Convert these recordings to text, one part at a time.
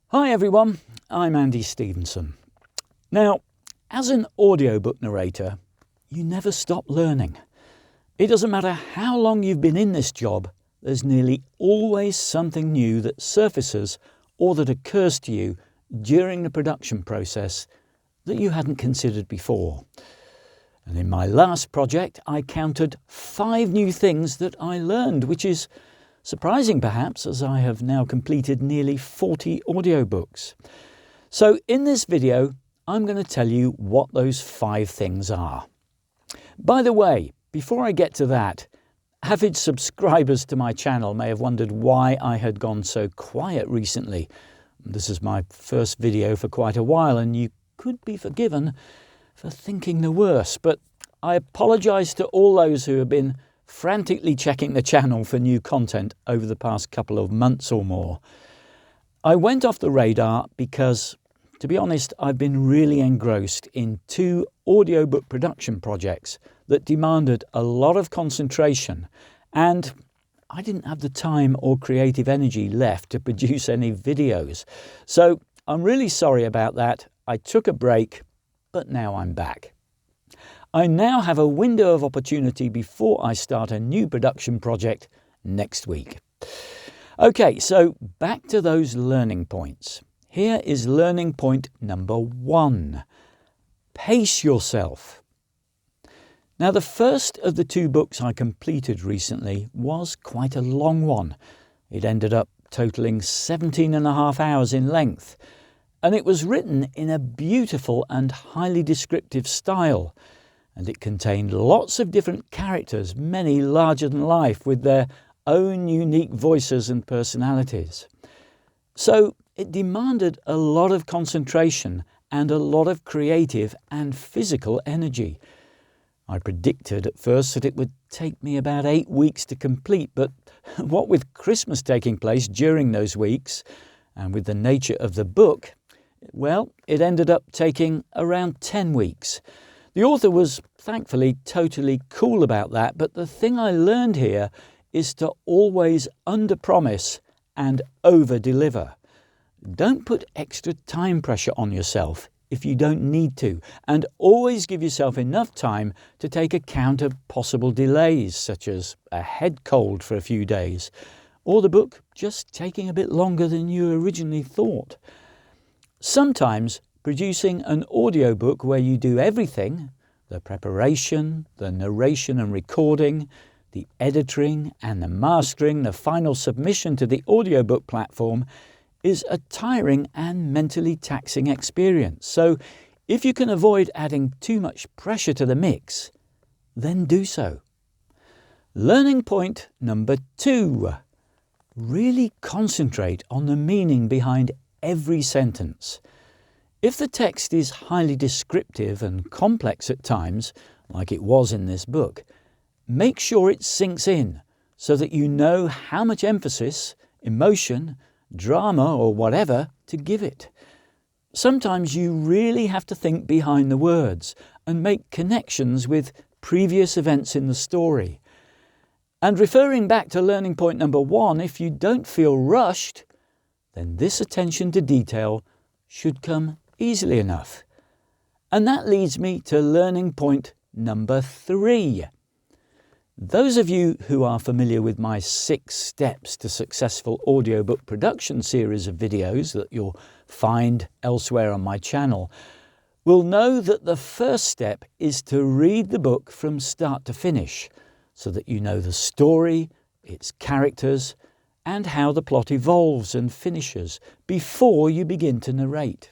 Hi everyone, I'm Andy Stevenson. Now, as an audiobook narrator, you never stop learning. It doesn't matter how long you've been in this job, there's nearly always something new that surfaces or that occurs to you during the production process that you hadn't considered before. And in my last project, I counted 5 new things that I learned, which is surprising perhaps, as I have now completed nearly 40 audiobooks. So in this video, I'm going to tell you what those 5 things are. By the way, before I get to that, avid subscribers to my channel may have wondered why I had gone so quiet recently. This is my first video for quite a while, and you could be forgiven for thinking the worst, but I apologise to all those who have been frantically checking the channel for new content over the past couple of months or more. I went off the radar because, to be honest, I've been really engrossed in 2 audiobook production projects that demanded a lot of concentration, and I didn't have the time or creative energy left to produce any videos. So I'm really sorry about that. I took a break, but now I'm back. I now have a window of opportunity before I start a new production project next week. Okay, so back to those learning points. Here is learning point number 1. Pace yourself. Now, the first of the 2 books I completed recently was quite a long one. It ended up totaling 17.5 hours in length, and it was written in a beautiful and highly descriptive style. And it contained lots of different characters, many larger than life, with their own unique voices and personalities. So it demanded a lot of concentration and a lot of creative and physical energy. I predicted at first that it would take me about 8 weeks to complete, but what with Christmas taking place during those weeks, and with the nature of the book, well, it ended up taking around 10 weeks. The author was thankfully totally cool about that, but the thing I learned here is to always under-promise and over-deliver. Don't put extra time pressure on yourself if you don't need to, and always give yourself enough time to take account of possible delays, such as a head cold for a few days, or the book just taking a bit longer than you originally thought. Sometimes producing an audiobook where you do everything, the preparation, the narration and recording, the editing and the mastering, the final submission to the audiobook platform, is a tiring and mentally taxing experience. So if you can avoid adding too much pressure to the mix, then do so. Learning point number 2. Really concentrate on the meaning behind every sentence. If the text is highly descriptive and complex at times, like it was in this book, make sure it sinks in so that you know how much emphasis, emotion, drama or whatever to give it. Sometimes you really have to think behind the words and make connections with previous events in the story. And referring back to learning point number 1, if you don't feel rushed, then this attention to detail should come easily enough. And that leads me to learning point number 3. Those of you who are familiar with my 6 steps to successful audiobook production series of videos that you'll find elsewhere on my channel will know that the first step is to read the book from start to finish, so that you know the story, its characters, and how the plot evolves and finishes before you begin to narrate.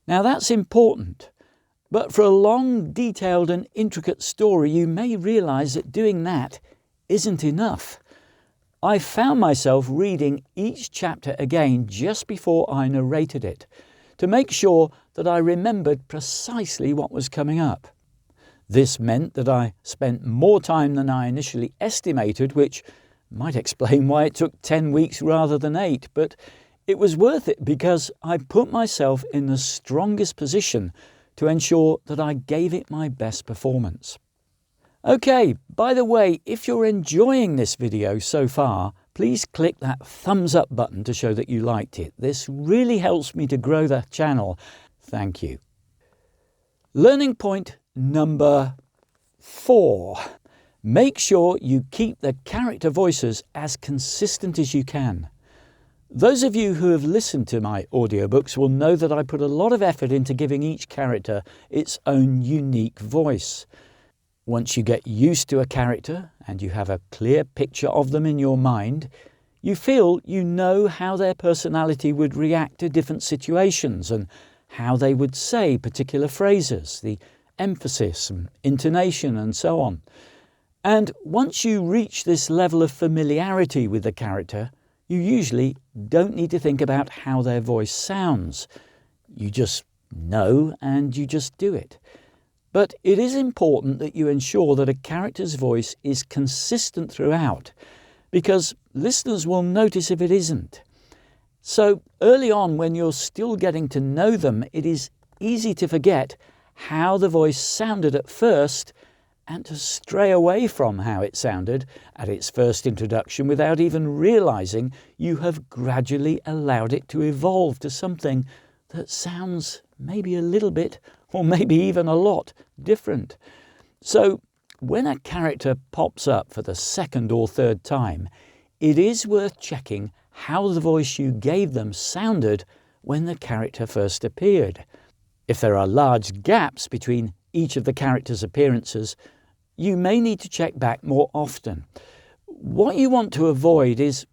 Now that's important, but for a long, detailed and intricate story you may realise that doing that isn't enough. I found myself reading each chapter again just before I narrated it, to make sure that I remembered precisely what was coming up. This meant that I spent more time than I initially estimated, which might explain why it took 10 weeks rather than 8, but it was worth it because I put myself in the strongest position to ensure that I gave it my best performance. Okay, by the way, if you're enjoying this video so far, please click that thumbs up button to show that you liked it. This really helps me to grow the channel. Thank you. Learning point number 4. Make sure you keep the character voices as consistent as you can. Those of you who have listened to my audiobooks will know that I put a lot of effort into giving each character its own unique voice. Once you get used to a character and you have a clear picture of them in your mind, you feel you know how their personality would react to different situations and how they would say particular phrases, the emphasis and intonation and so on. And once you reach this level of familiarity with the character, you usually don't need to think about how their voice sounds. You just know and you just do it. But it is important that you ensure that a character's voice is consistent throughout, because listeners will notice if it isn't. So early on, when you're still getting to know them, it is easy to forget how the voice sounded at first and to stray away from how it sounded at its first introduction without even realizing you have gradually allowed it to evolve to something that sounds maybe a little bit or maybe even a lot different. So when a character pops up for the second or third time, it is worth checking how the voice you gave them sounded when the character first appeared. If there are large gaps between each of the character's appearances, you may need to check back more often. What you want to avoid is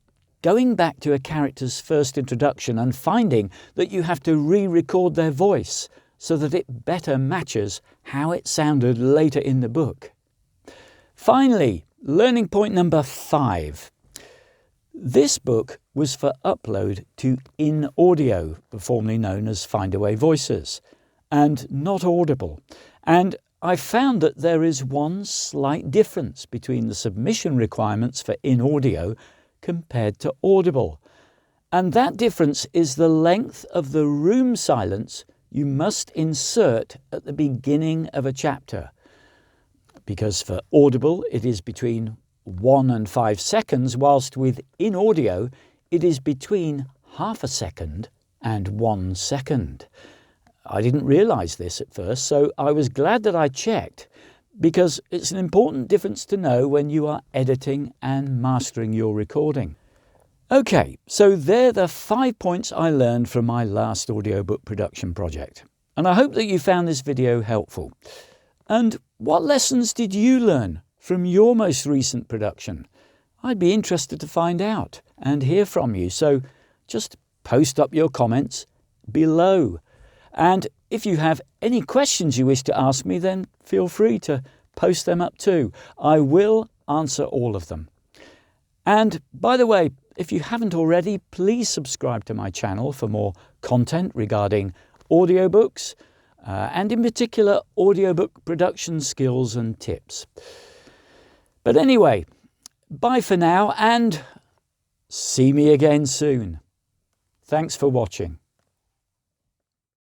going back to a character's first introduction and finding that you have to re-record their voice so that it better matches how it sounded later in the book. Finally, learning point number 5. This book was for upload to InAudio, formerly known as Findaway Voices, and not Audible. And I found that there is one slight difference between the submission requirements for InAudio compared to Audible. And that difference is the length of the room silence you must insert at the beginning of a chapter. Because for Audible it is between 1 and 5 seconds, whilst with InAudio it is between half a second and 1 second. I didn't realise this at first, so I was glad that I checked, because it's an important difference to know when you are editing and mastering your recording. Okay, so they're the 5 points I learned from my last audiobook production project, and I hope that you found this video helpful. And what lessons did you learn from your most recent production? I'd be interested to find out and hear from you, so just post up your comments below. And if you have any questions you wish to ask me, then feel free to post them up too. I will answer all of them. And by the way, if you haven't already, please subscribe to my channel for more content regarding audiobooks, and in particular audiobook production skills and tips. But anyway, bye for now and see me again soon. Thanks for watching.